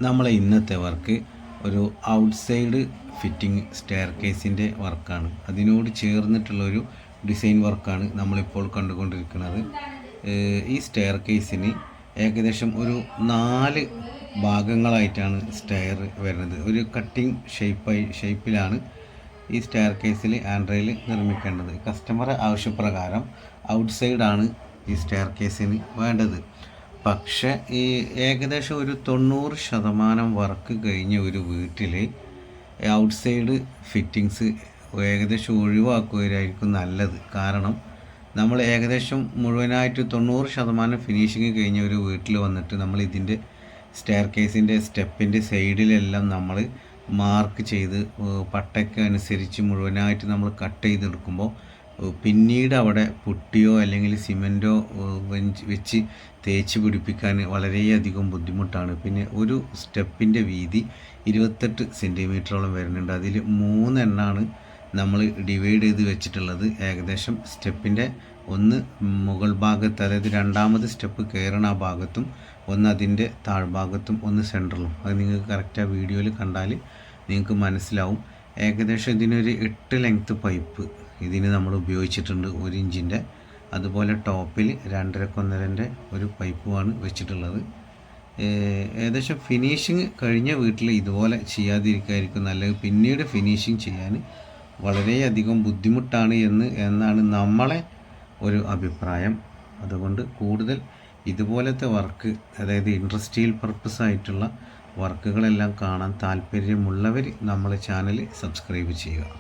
നമ്മളെ ഇന്നത്തെ വർക്ക് ഒരു ഔട്ട്സൈഡ് ഫിറ്റിംഗ് സ്റ്റെയർ കേസിൻ്റെ വർക്കാണ്. അതിനോട് ചേർന്നിട്ടുള്ളൊരു ഡിസൈൻ വർക്കാണ് നമ്മളിപ്പോൾ കണ്ടുകൊണ്ടിരിക്കുന്നത്. ഈ സ്റ്റെയർ കേസിന് ഏകദേശം ഒരു 4 ഭാഗങ്ങളായിട്ടാണ് സ്റ്റെയർ വരുന്നത്. ഒരു കട്ടിംഗ് ഷേപ്പിലാണ് ഈ സ്റ്റെയർ കേസിൽ ഹാൻഡ് റെയിൽ നിർമ്മിക്കേണ്ടത്. കസ്റ്റമറെ ആവശ്യപ്രകാരം ഔട്ട്സൈഡാണ് ഈ സ്റ്റെയർ കേസിന് വേണ്ടത്. പക്ഷേ ഈ ഏകദേശം ഒരു 90% വർക്ക് കഴിഞ്ഞ ഒരു വീട്ടിൽ ഔട്ട്സൈഡ് ഫിറ്റിങ്സ് ഏകദേശം ഒഴിവാക്കുകയായിരിക്കും നല്ലത്. കാരണം നമ്മൾ ഏകദേശം മുഴുവനായിട്ട് 90% ഫിനിഷിങ് കഴിഞ്ഞ ഒരു വീട്ടിൽ വന്നിട്ട് നമ്മൾ ഇതിൻ്റെ സ്റ്റെയർ കേസിൻ്റെ സ്റ്റെപ്പിൻ്റെ സൈഡിലെല്ലാം നമ്മൾ മാർക്ക് ചെയ്ത് പട്ടയ്ക്ക് അനുസരിച്ച് മുഴുവനായിട്ട് നമ്മൾ കട്ട് ചെയ്തെടുക്കുമ്പോൾ പിന്നീട് അവിടെ പുട്ടിയോ അല്ലെങ്കിൽ സിമൻറ്റോ വെച്ച് തേച്ച് പിടിപ്പിക്കാൻ വളരെയധികം ബുദ്ധിമുട്ടാണ്. പിന്നെ ഒരു സ്റ്റെപ്പിൻ്റെ വീതി 28 സെൻറ്റിമീറ്ററോളം വരുന്നുണ്ട്. അതിൽ 3 എണ്ണമാണ് നമ്മൾ ഡിവൈഡ് ചെയ്ത് വെച്ചിട്ടുള്ളത്. ഏകദേശം സ്റ്റെപ്പിൻ്റെ ഒന്ന് മുകൾ ഭാഗത്ത്, അതായത് രണ്ടാമത് സ്റ്റെപ്പ് കയറണ ആ ഭാഗത്തും, ഒന്ന് അതിൻ്റെ താഴ്ഭാഗത്തും, ഒന്ന് സെൻറ്ററിലും. അത് നിങ്ങൾക്ക് കറക്റ്റ് ആ വീഡിയോയിൽ കണ്ടാൽ നിങ്ങൾക്ക് മനസ്സിലാവും. ഏകദേശം ഇതിനൊരു 8 ലെങ്ത്ത് പൈപ്പ് ഇതിന് നമ്മൾ ഉപയോഗിച്ചിട്ടുണ്ട്, 1 ഇഞ്ചിൻ്റെ. അതുപോലെ ടോപ്പിൽ 2.5 ഒരു പൈപ്പുമാണ് വെച്ചിട്ടുള്ളത്. ഏകദേശം ഫിനിഷിങ് കഴിഞ്ഞ വീട്ടിൽ ഇതുപോലെ ചെയ്യാതിരിക്കായിരിക്കും നല്ലത്. പിന്നീട് ഫിനിഷിങ് ചെയ്യാൻ വളരെയധികം ബുദ്ധിമുട്ടാണ് എന്നാണ് നമ്മളെ ഒരു അഭിപ്രായം. അതുകൊണ്ട് കൂടുതൽ ഇതുപോലത്തെ വർക്ക്, അതായത് ഇൻഡസ്ട്രിയൽ പർപ്പസ് ആയിട്ടുള്ള വർക്കുകളെല്ലാം കാണാൻ താല്പര്യമുള്ളവർ നമ്മളെ ചാനൽ സബ്സ്ക്രൈബ് ചെയ്യുക.